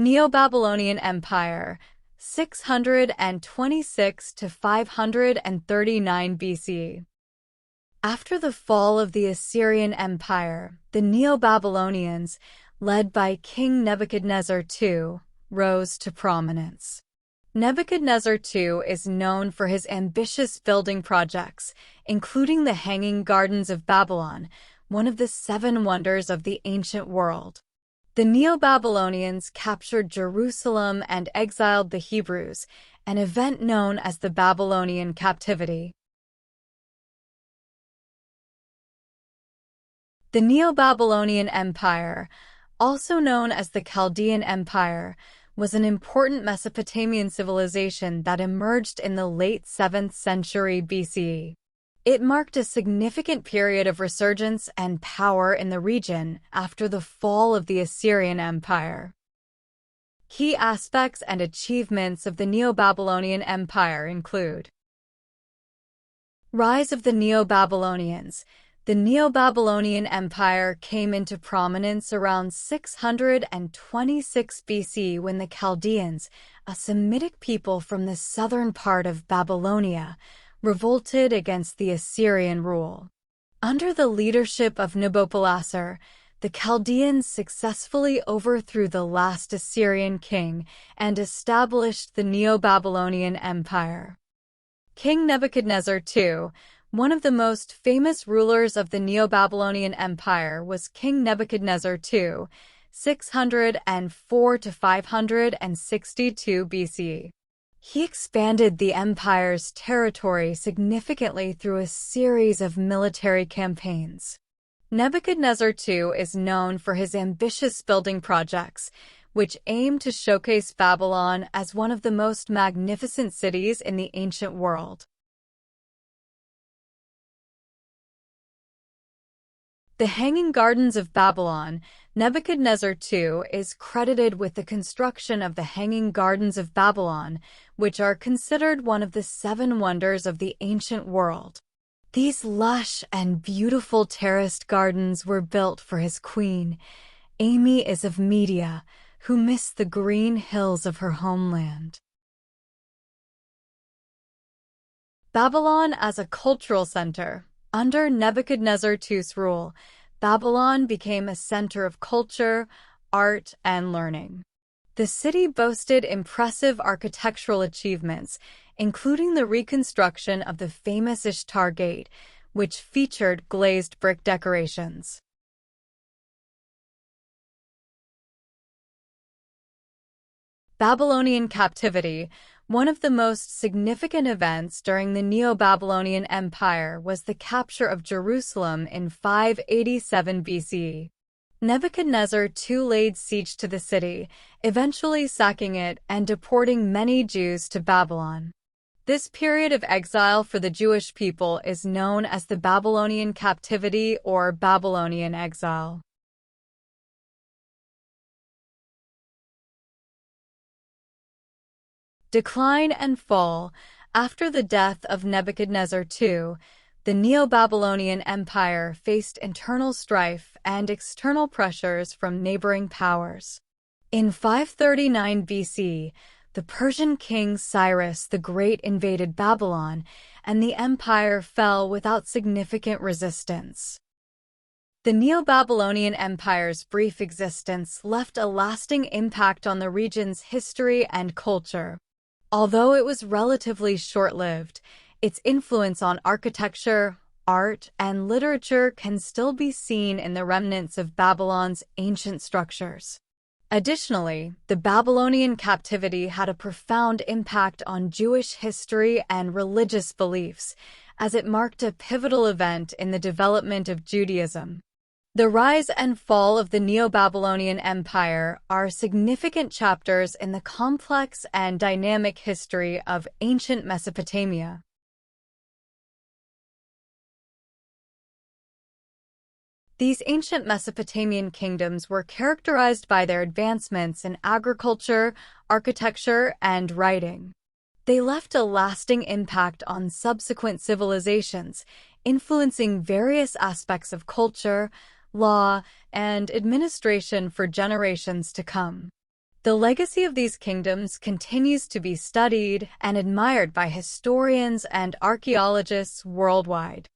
Neo-Babylonian Empire, 626 to 539 BC. After the fall of the Assyrian Empire, the Neo-Babylonians, led by King Nebuchadnezzar II, rose to prominence. Nebuchadnezzar II is known for his ambitious building projects, including the Hanging Gardens of Babylon, one of the seven wonders of the ancient world. The Neo-Babylonians captured Jerusalem and exiled the Hebrews, an event known as the Babylonian Captivity. The Neo-Babylonian Empire, also known as the Chaldean Empire, was an important Mesopotamian civilization that emerged in the late 7th century BCE. It marked a significant period of resurgence and power in the region after the fall of the Assyrian Empire. Key aspects and achievements of the Neo-Babylonian Empire include: Rise of the Neo-Babylonians. The Neo-Babylonian Empire came into prominence around 626 BC when the Chaldeans, a Semitic people from the southern part of Babylonia, revolted against the Assyrian rule. Under the leadership of Nabopolassar, the Chaldeans successfully overthrew the last Assyrian king and established the Neo-Babylonian Empire. King Nebuchadnezzar II, one of the most famous rulers of the Neo-Babylonian Empire, was King Nebuchadnezzar II, 604 to 562 BC. He expanded the empire's territory significantly through a series of military campaigns. Nebuchadnezzar II is known for his ambitious building projects, which aim to showcase Babylon as one of the most magnificent cities in the ancient world. The Hanging Gardens of Babylon. Nebuchadnezzar II is credited with the construction of the Hanging Gardens of Babylon, which are considered one of the seven wonders of the ancient world. These lush and beautiful terraced gardens were built for his queen, Amy of Media, who missed the green hills of her homeland. Babylon as a cultural center. Under Nebuchadnezzar II's rule, Babylon became a center of culture, art, and learning. The city boasted impressive architectural achievements, including the reconstruction of the famous Ishtar Gate, which featured glazed brick decorations. Babylonian Captivity. One of the most significant events during the Neo-Babylonian Empire was the capture of Jerusalem in 587 BC. Nebuchadnezzar II laid siege to the city, eventually sacking it and deporting many Jews to Babylon. This period of exile for the Jewish people is known as the Babylonian Captivity or Babylonian exile. Decline and fall. After the death of Nebuchadnezzar II, the Neo-Babylonian Empire faced internal strife and external pressures from neighboring powers. In 539 BC, the Persian king Cyrus the Great invaded Babylon, and the empire fell without significant resistance. The Neo-Babylonian Empire's brief existence left a lasting impact on the region's history and culture. Although it was relatively short-lived, its influence on architecture, art, and literature can still be seen in the remnants of Babylon's ancient structures. Additionally, the Babylonian Captivity had a profound impact on Jewish history and religious beliefs, as it marked a pivotal event in the development of Judaism. The rise and fall of the Neo-Babylonian Empire are significant chapters in the complex and dynamic history of ancient Mesopotamia. These ancient Mesopotamian kingdoms were characterized by their advancements in agriculture, architecture, and writing. They left a lasting impact on subsequent civilizations, influencing various aspects of culture, law, and administration for generations to come. The legacy of these kingdoms continues to be studied and admired by historians and archaeologists worldwide.